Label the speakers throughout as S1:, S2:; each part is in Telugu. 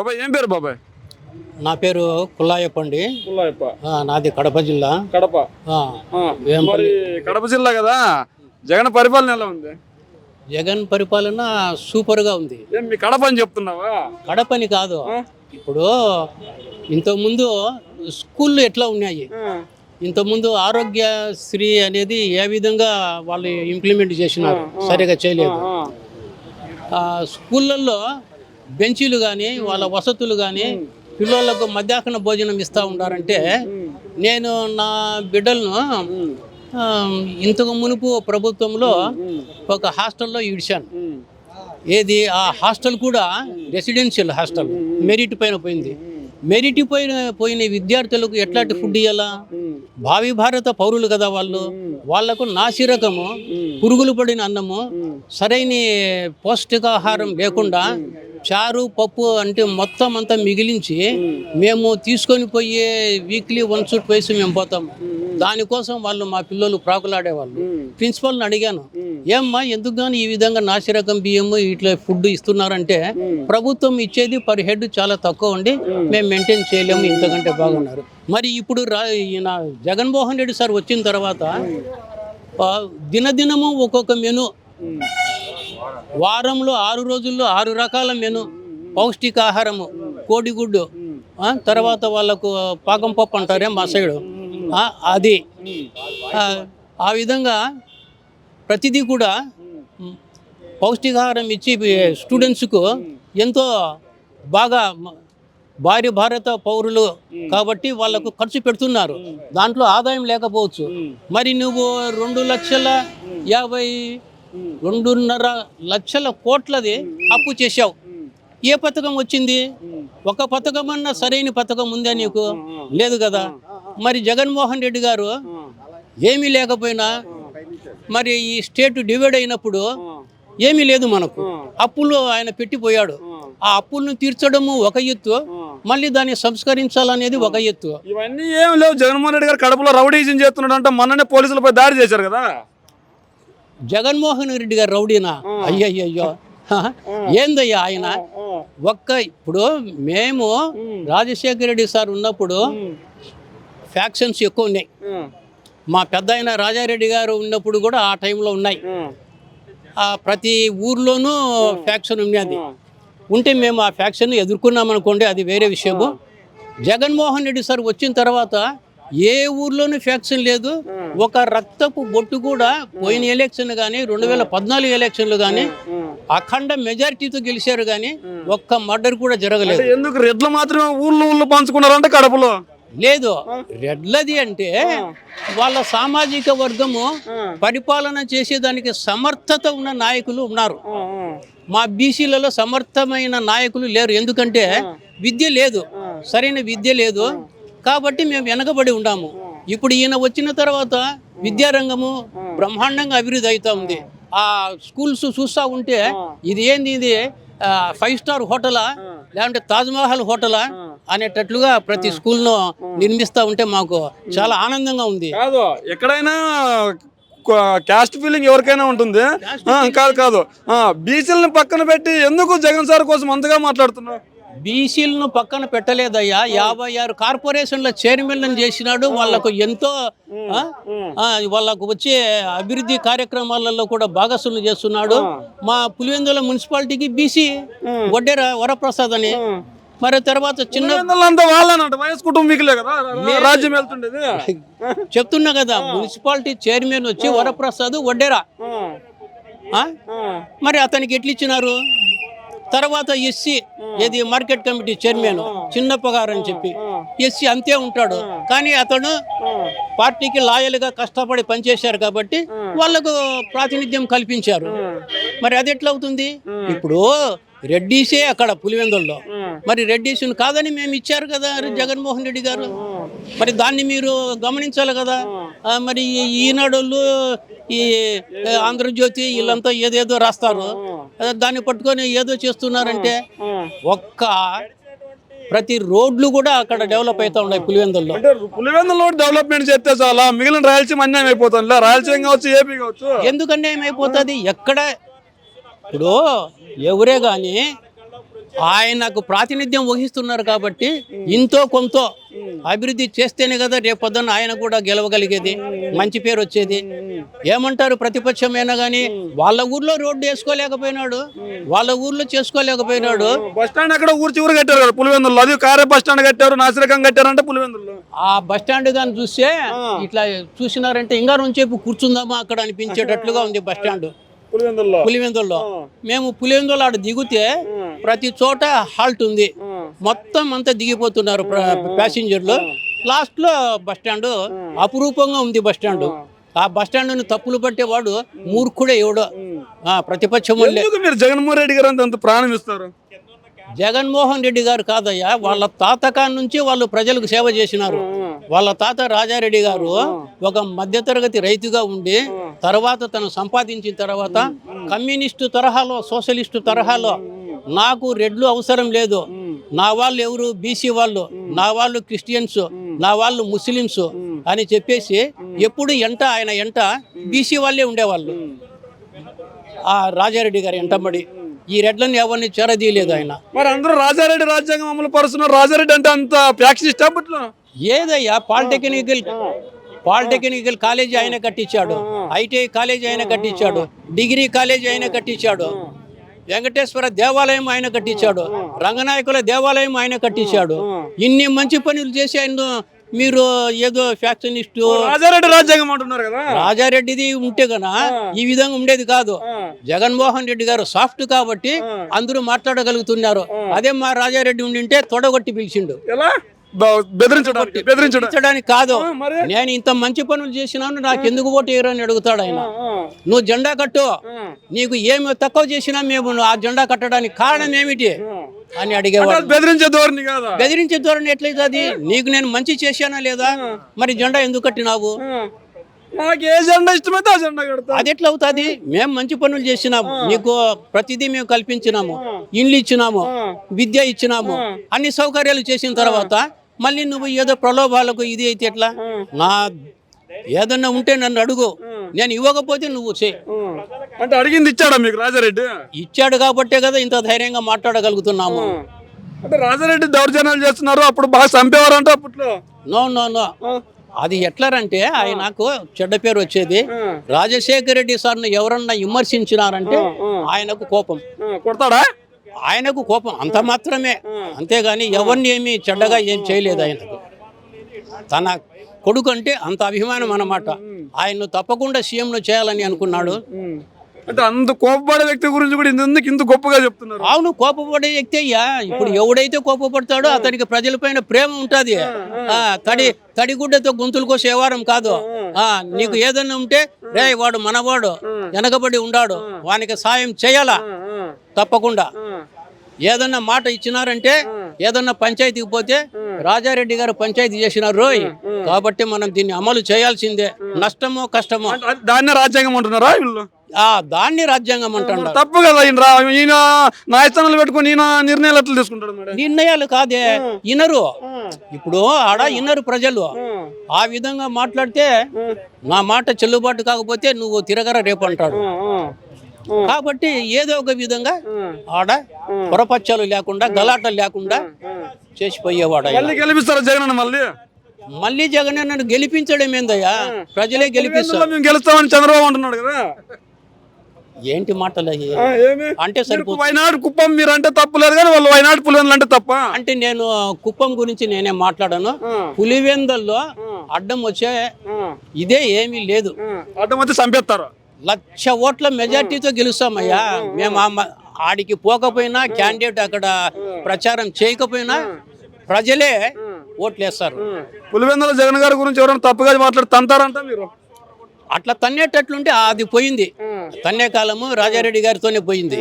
S1: బాబాయ్ ఏం పేరు బాబాయ్?
S2: నా పేరు కుల్లాయప్ప అండి.
S1: పుల్లయ్యప్ప.
S2: నాది కడప జిల్లా.
S1: కడప. మరి కడప జిల్లా కదా, జగన్ పరిపాలన ఎలా ఉంది?
S2: జగన్ పరిపాలన సూపర్గా ఉంది.
S1: ఏం మీ కడప అని చెప్తున్నావా?
S2: కడపని కాదు, ఇప్పుడు ఇంతకుముందు స్కూళ్ళు ఎట్లా ఉన్నాయి, ఇంతకుముందు ఆరోగ్యశ్రీ అనేది ఏ విధంగా వాళ్ళు ఇంప్లిమెంట్ చేసినారు, సరిగా చేయలేదు. స్కూళ్ళల్లో బెంచీలు కానీ వాళ్ళ వసతులు కానీ పిల్లలకు మధ్యాహ్న భోజనం ఇస్తూ ఉన్నారంటే, నేను నా బిడ్డలను ఇంతకు మునుపు ప్రభుత్వంలో ఒక హాస్టల్లో ఇడిచాను. ఏది ఆ హాస్టల్ కూడా రెసిడెన్షియల్ హాస్టల్, మెరిట్ పైన పోయింది. మెరిట్ పోయిన విద్యార్థులకు ఎట్లాంటి ఫుడ్ ఇవ్వాలా? భావి భారత పౌరులు కదా వాళ్ళు, వాళ్లకు నాసిరకము పురుగులు పడిన అన్నము, సరైన పౌష్టికాహారం లేకుండా చారు పప్పు అంటే మొత్తం అంతా మిగిలించి మేము తీసుకొని పోయే వీక్లీ వన్స్ ట్వైస్ మేము పోతాం. దానికోసం వాళ్ళు మా పిల్లలు ప్రాకులాడేవాళ్ళు. ప్రిన్సిపల్ని అడిగాను, ఏమ్మా ఎందుకు కానీ ఈ విధంగా నాసిరకం బియ్యము ఇట్లా ఫుడ్ ఇస్తున్నారంటే, ప్రభుత్వం ఇచ్చేది పర్ హెడ్ చాలా తక్కువ ఉండి మేము మెయింటైన్ చేయలేము, ఇంతకంటే బాగున్నారు. మరి ఇప్పుడు ఈయన జగన్మోహన్ రెడ్డి సార్ వచ్చిన తర్వాత దినదినము ఒక్కొక్క మెను, వారంలో 6 రోజుల్లో 6 రకాల మెను, పౌష్టికాహారము, కోడిగుడ్డు, తర్వాత వాళ్ళకు పాకం పప్పు అంటారే మా సైడు, అది ఆ విధంగా ప్రతిదీ కూడా పౌష్టికాహారం ఇచ్చి స్టూడెంట్స్కు ఎంతో బాగా, భారీ భారత పౌరులు కాబట్టి వాళ్ళకు ఖర్చు పెడుతున్నారు. దాంట్లో ఆదాయం లేకపోవచ్చు. మరి నువ్వు 2,50,2.5 లక్షల కోట్లది అప్పు చేశావు. ఏ పథకం వచ్చింది? ఒక పథకం అన్నా సరైన పథకం ఉందా నీకు? లేదు కదా. మరి జగన్మోహన్ రెడ్డి గారు ఏమీ లేకపోయినా, మరి ఈ స్టేట్ డివైడ్ అయినప్పుడు ఏమీ లేదు మనకు, అప్పులు ఆయన పెట్టిపోయాడు. ఆ అప్పులను తీర్చడము ఒక ఎత్తు, మళ్ళీ దాన్ని సంస్కరించాలనేది ఒక ఎత్తు.
S1: ఇవన్నీ ఏం లేవు. జగన్మోహన్ రెడ్డి గారు కడపలో రౌడీజం చేస్తున్నాడు అంటే మొన్ననే పోలీసులపై దాడి చేశారు కదా.
S2: జగన్మోహన్ రెడ్డి గారు రౌడీనా? అయ్యయ్యో, ఏందయ్యా ఆయన ఇప్పుడు మేము రాజశేఖర రెడ్డి సార్ ఉన్నప్పుడు ఫ్యాక్షన్స్ ఎక్కువ ఉన్నాయి. మా పెద్ద ఆయన రాజారెడ్డి గారు ఉన్నప్పుడు కూడా ఆ టైంలో ఉన్నాయి. ప్రతి ఊర్లోనూ ఫ్యాక్షన్ ఉన్నది. ఉంటే మేము ఆ ఫ్యాక్షన్ ఎదుర్కొన్నామనుకోండి, అది వేరే విషయము. జగన్మోహన్ రెడ్డి సార్ వచ్చిన తర్వాత ఏ ఊర్లోనూ ఫ్యాక్షన్ లేదు. ఒక రక్తపు బొట్టు కూడా పోయిన ఎలక్షన్ కానీ 2014 ఎలక్షన్లు కానీ అఖండ మెజారిటీతో గెలిచారు, కానీ ఒక్క మర్డర్ కూడా జరగలేదు.
S1: ఎందుకు రెడ్లు మాత్రమే ఊళ్ళు పంచుకున్నారంటే కడపలో?
S2: లేదు, రెడ్లది అంటే వాళ్ళ సామాజిక వర్గము పరిపాలన చేసేదానికి సమర్థత ఉన్న నాయకులు ఉన్నారు. మా బీసీలలో సమర్థమైన నాయకులు లేరు. ఎందుకంటే విద్య లేదు, సరైన విద్య లేదు కాబట్టి మేము వెనకబడి ఉన్నాము. ఇప్పుడు ఈయన వచ్చిన తర్వాత విద్యారంగము బ్రహ్మాండంగా అభివృద్ధి అవుతూ ఉంది. ఆ స్కూల్స్ చూస్తూ ఉంటే ఇది ఏంది, ఇది 5 స్టార్ హోటలా లేదంటే తాజ్మహల్ హోటలా అనేటట్లుగా ప్రతి స్కూల్ను నిర్మిస్తూ ఉంటే మాకు చాలా ఆనందంగా ఉంది.
S1: కాదు, ఎక్కడైనా క్యాస్ట్ ఫీలింగ్ ఎవరికైనా ఉంటుంది. కాదు బీసీలను పక్కన పెట్టి ఎందుకు జగన్ సార్ కోసం అంతగా మాట్లాడుతున్నావు?
S2: బీసీలను పక్కన పెట్టలేదయ్యా. 56 కార్పొరేషన్ల చైర్మన్లను చేసినాడు. వాళ్ళకు ఎంతో వాళ్ళకు వచ్చే అభివృద్ధి కార్యక్రమాలలో కూడా భాగస్వామ్యం చేస్తున్నాడు. మా పులివెందుల మున్సిపాలిటీకి బీసీ వడ్డేరా వరప్రసాద్ అని, మరి తర్వాత చిన్న
S1: వయసు కుటుంబీకులే కదా రాజ్యం వెళ్తుండేది.
S2: చెప్తున్నా కదా, మున్సిపాలిటీ చైర్మన్ వచ్చి వరప్రసాద్ వడ్డేరా, మరి అతనికి ఎట్లు ఇచ్చినారు? తర్వాత ఎస్సీ ఏది మార్కెట్ కమిటీ చైర్మన్ చిన్నప్ప గారు అని చెప్పి, ఎస్సీ అంతే ఉంటాడు, కానీ అతను పార్టీకి లాయల్గా కష్టపడి పనిచేశారు కాబట్టి వాళ్లకు ప్రాతినిధ్యం కల్పించారు. మరి అది ఎట్లా అవుతుంది? ఇప్పుడు రెడ్డీసే అక్కడ పులివెందుల్లో, మరి రెడ్డీస్ని కాదని మేము ఇచ్చారు కదా జగన్మోహన్ రెడ్డి గారు. మరి దాన్ని మీరు గమనించాలి కదా. మరి ఈనాడోళ్ళు, ఈ ఆంధ్రజ్యోతి వీళ్ళంతా ఏదేదో రాస్తారు, దాన్ని పట్టుకొని ఏదో చేస్తున్నారంటే ప్రతి రోడ్లు కూడా అక్కడ డెవలప్ అవుతా ఉన్నాయి పులివెందుల్లో.
S1: పులివెందులో డెవలప్మెంట్ చేస్తే చాలా, మిగిలిన రాయలసీమ అన్యాయం అయిపోతుంది. రాయలసీమ కావచ్చు, ఏపీ కావచ్చు,
S2: ఎందుకు అన్యాయం అయిపోతుంది? ఎక్కడ ఇప్పుడు ఎవరే కానీ ఆయనకు ప్రాతినిధ్యం వహిస్తున్నారు కాబట్టి ఇంతో కొంత అభివృద్ధి చేస్తేనే కదా రేపొద్దున ఆయన కూడా గెలవగలిగేది, మంచి పేరు వచ్చేది. ఏమంటారు ప్రతిపక్షమైనా కానీ వాళ్ళ ఊర్లో రోడ్డు వేసుకోలేకపోయినాడు, వాళ్ళ ఊర్లో చేసుకోలేకపోయినాడు.
S1: బస్ స్టాండ్ అక్కడ ఊరు చివరి కట్టారు కదా పులివెందుల్లో, అది కారే బస్ స్టాండ్ కట్టారు, నాసిరకం కట్టారంటే పులివెందుల్లో.
S2: ఆ బస్ స్టాండ్ కానీ చూస్తే ఇట్లా చూసినారంటే ఇంకా రెండుసేపు కూర్చుందామా అక్కడ అనిపించేటట్లుగా ఉంది బస్ స్టాండ్ పులివెందుల్లో. మేము పులివెందుల్లో ఆడ దిగితే ప్రతి చోట హాల్ట్ ఉంది, మొత్తం అంతా దిగిపోతున్నారు ప్యాసింజర్లు. లాస్ట్ లో బస్ స్టాండ్ అపురూపంగా ఉంది బస్ స్టాండ్. ఆ బస్ స్టాండ్ తప్పులు పట్టేవాడు మూర్ఖుడే ఎవడో ప్రతిపక్షం వాళ్ళే.
S1: మీరు జగన్మోహన్ రెడ్డి గారు అంత ప్రాణం ఇస్తారు?
S2: జగన్మోహన్ రెడ్డి గారు కాదయ్యా, వాళ్ళ తాతకాన్ నుంచి వాళ్ళు ప్రజలకు సేవ చేసినారు. వాళ్ళ తాత రాజారెడ్డి గారు ఒక మధ్యతరగతి రైతుగా ఉండి తర్వాత తను సంపాదించిన తర్వాత కమ్యూనిస్టు తరహాలో, సోషలిస్టు తరహాలో నాకు రెడ్లు అవసరం లేదు, నా వాళ్ళు ఎవరు బీసీ వాళ్ళు, నా వాళ్ళు క్రిస్టియన్స్, నా వాళ్ళు ముస్లిమ్స్ అని చెప్పేసి ఎప్పుడు ఆయన ఎంట బీసీ వాళ్ళే ఉండేవాళ్ళు. ఆ రాజారెడ్డి గారు ఎంటబడి ఈ రెడ్లను ఎవరిని చేరదీయలేదు ఆయన.
S1: మరి అందరూ రాజారెడ్డి రాజ్యాంగం అమలు పరుస్తున్నారు. రాజారెడ్డి అంటే అంత ఫ్యాక్షనిస్ట్ అప్పట్లో?
S2: ఏదయ్యా, పాలిటెక్నికల్ కాలేజీ ఆయన కట్టించాడు, ఐటీఐ కాలేజీ ఆయన కట్టించాడు, డిగ్రీ కాలేజీ ఆయన కట్టించాడు, వెంకటేశ్వర దేవాలయం ఆయన కట్టించాడు, రంగనాయకుల దేవాలయం ఆయన కట్టించాడు. ఇన్ని మంచి పనులు చేసి ఆయన మీరు ఏదో ఫ్యాక్షనిస్ట్
S1: రాజారెడ్డి రాజ్యాంగం అంటున్నారు కదా.
S2: రాజారెడ్డిది ఉంటే గనా ఈ విధంగా ఉండేది కాదు. జగన్మోహన్ రెడ్డి గారు సాఫ్ట్ కాబట్టి అందరూ మాట్లాడగలుగుతున్నారు. అదే మా రాజారెడ్డి ఉండింటే తొడగొట్టి పిలిచిండు. బెదిరించడానికి కాదు, నేను ఇంత మంచి పనులు చేసినాను నాకు ఎందుకు ఓటు వేయరని అడుగుతాడు ఆయన. నువ్వు జెండా కట్టు, నీకు ఏమి తక్కువ చేసినా మేము ఆ జెండా కట్టడానికి కారణం ఏమిటి అని అడిగేవాడు. బెదిరించే ధోరణి ఎట్లయితుంది? నీకు నేను మంచి చేశానా లేదా, మరి జెండా ఎందుకు కట్టినావు? అది ఎట్లా అవుతుంది? మేము మంచి పనులు చేసినాము, నీకు ప్రతిదీ మేము కల్పించినాము, ఇండ్లు ఇచ్చినాము, విద్య ఇచ్చినాము, అన్ని సౌకర్యాలు చేసిన తర్వాత మళ్ళీ నువ్వు ఏదో ప్రలోభాలకు ఇది అయితే ఎట్లా? నా ఏదన్నా ఉంటే నన్ను అడుగు, నేను ఇవ్వకపోతే నువ్వు చేయి
S1: అంటే. అడిగింది ఇచ్చాడా మీకు రాజారెడ్డి?
S2: ఇచ్చాడు కాబట్టే కదా ఇంత ధైర్యంగా మాట్లాడగలుగుతున్నాము.
S1: అంటే రాజారెడ్డి దౌర్జన్యాలు చేస్తున్నారు, అప్పుడు బాగా చంపేవారు అంటే అప్పట్లో.
S2: నో అది ఎట్లారంటే ఆయనకు చెడ్డ పేరు వచ్చేది. రాజశేఖర రెడ్డి సార్ను ఎవరన్నా విమర్శించినారంటే ఆయనకు కోపం.
S1: కొడతాడా?
S2: ఆయనకు కోపం అంత మాత్రమే, అంతేగాని ఎవరిని ఏమి చెడ్డగా ఏం చేయలేదు. ఆయనకు తన కొడుకు అంటే అంత అభిమానం అన్నమాట. ఆయన్ను తప్పకుండా సీఎంను చేయాలని అనుకున్నాడు.
S1: అంటే అంత కోపపడే వ్యక్తి గురించి కూడా ఇంత గొప్పగా చెప్తున్నారు.
S2: అవును, కోపపడే వ్యక్తి అయ్యా. ఇప్పుడు ఎవడైతే కోపపడతాడో అతనికి ప్రజలపైన ప్రేమ ఉంటుంది. తడిగుడ్డతో గొంతులు కోసే వ్యవహారం కాదు. నీకు ఏదన్నా ఉంటే రే వాడు మనవాడు వెనకబడి ఉండాడు, వానికి సాయం చేయాలా తప్పకుండా. ఏదన్నా మాట ఇచ్చినారంటే ఏదన్నా పంచాయతీకి పోతే రాజారెడ్డి గారు పంచాయతీ చేసినారు రోయ్, కాబట్టి మనం దీన్ని అమలు చేయాల్సిందే, నష్టమో కష్టమో.
S1: దాన్ని రాజ్యాంగం అంటున్నారా వీళ్ళు?
S2: దాన్ని రాజ్యాంగం అంటున్నారు.
S1: తప్పు కదా. ఈయన న్యాయస్థానాలు పెట్టుకుని ఈయన నిర్ణయాలు ఎట్లా తీసుకుంటాడు?
S2: నిర్ణయాలు కాదే, ఇనరు. ఇప్పుడు ఆడ ఇనరు ప్రజలు. ఆ విధంగా మాట్లాడితే నా మాట చెల్లుబాటు కాకపోతే నువ్వు తిరగర రేపు అంటాడు. కాబట్టి ఏదో ఒక విధంగా ఆడ పొరపచ్చాలు లేకుండా గలాటలు లేకుండా చేసిపోయేవాడు. మళ్ళీ జగన్ నన్ను గెలిపించడం ఏందయ్యా? ప్రజలే గెలిపిస్తారు.
S1: గెలుస్తామని చంద్రబాబు అంటున్నాడు కదా.
S2: ఏంటి మాటలు అంటే సరిపోతుంది.
S1: వైనాడు కుప్పం మీరు అంటే తప్పులేదు కానీ వాళ్ళు వైనాడు పులివెందులు అంటే తప్ప.
S2: అంటే నేను కుప్పం గురించి నేనే మాట్లాడాను. పులివెందుల్లో అడ్డం వచ్చే ఇదే ఏమీ లేదు.
S1: అడ్డం వచ్చి చంపేస్తారు.
S2: 1,00,000 ఓట్ల మెజార్టీతో గెలుస్తామయ్యా. మేము ఆడికి పోకపోయినా, క్యాండిడేట్ అక్కడ ప్రచారం చేయకపోయినా ప్రజలే ఓట్లేస్తారు.
S1: పులివెందుల జగన్ గారి గురించి ఎవరైనా తప్పుగా మాట్లాడి తంతారంట మీరు?
S2: అట్లా తన్నేటట్లుంటే అది పోయింది. తన్నే కాలము రాజారెడ్డి గారితోనే పోయింది.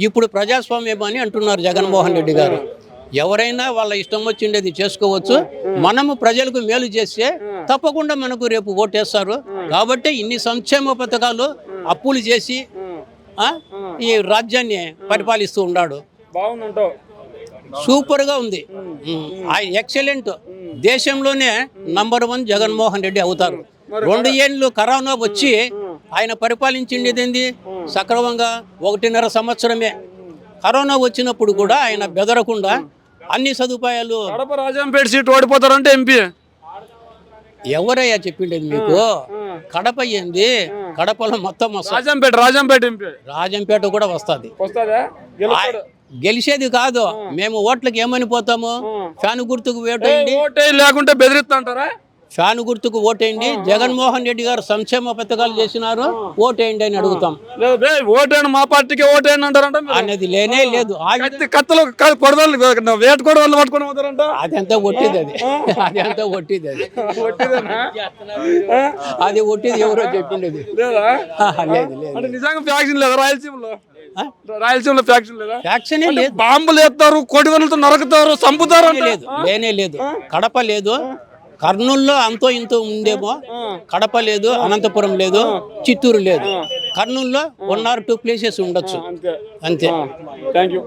S2: ఇప్పుడు ప్రజాస్వామ్యం అని అంటున్నారు జగన్మోహన్ రెడ్డి గారు. ఎవరైనా వాళ్ళ ఇష్టం వచ్చిండేది చేసుకోవచ్చు. మనము ప్రజలకు మేలు చేస్తే తప్పకుండా మనకు రేపు ఓటేస్తారు. కాబట్టి ఇన్ని సంక్షేమ పథకాలు అప్పులు చేసి ఈ రాజ్యాన్ని పరిపాలిస్తూ ఉన్నాడు. సూపర్గా ఉంది. ఆయన ఎక్సలెంట్. దేశంలోనే నంబర్ 1 జగన్మోహన్ రెడ్డి అవుతారు. 2 ఏళ్ళు కరోనా వచ్చి ఆయన పరిపాలించిండేది ఏంది? సక్రమంగా 1.5 సంవత్సరమే. కరోనా వచ్చినప్పుడు కూడా ఆయన బెదరకుండా అన్ని సదుపాయాలు.
S1: కడప రాజంపేట సీట్ ఓడిపోతారంటే ఎంపీ
S2: ఎవరయ్యా చెప్పిండేది మీకు? కడప ఏంది, కడపలో మొత్తం వస్తుంది.
S1: రాజంపేట ఎంపీ
S2: రాజంపేట కూడా వస్తుంది.
S1: వస్తుందా?
S2: గెలిచేది కాదు, మేము ఓట్లకి ఏమని పోతాము? ఫ్యాన్ గుర్తుకు ఓటేయండి,
S1: ఓటే లేకుంటే బెదిరిస్తా.
S2: ఫ్యాన్ గుర్తుకు ఓటేయండి. జగన్మోహన్ రెడ్డి గారు సంక్షేమ పథకాలు చేసినారు, ఓటేయండి అని అడుగుతాం.
S1: ఓటేయండి మా పార్టీకి ఓటేయండి అంటారంట.
S2: అనేది లేనే లేదు.
S1: కత్తలు కొడవలు వేట కొడవలు పట్టుకొని పోతారంట.
S2: అదంతా ఒట్టిది, అదంతా ఒట్టిది. అది ఒట్టిది, ఎవరో చెప్పిండేది.
S1: లేదా?
S2: లేదు లేదు.
S1: అంటే నిజంగా ఫ్యాక్షన్ లేదా రాయలసీమలో ఫ్యాక్షన్ లేదా?
S2: ఫ్యాక్షనే లేదు.
S1: బాంబులు ఎత్తారు, కొడివెలతో నరుకుతారు, చంపుతారు.
S2: లేదు, లేనే లేదు. కడప లేదు, కర్నూలులో అంతో ఇంతో ఉందేమో. కడప లేదు, అనంతపురం లేదు, చిత్తూరు లేదు. కర్నూలులో 1 or 2 ప్లేసెస్ ఉండొచ్చు, అంతే.
S1: Thank you.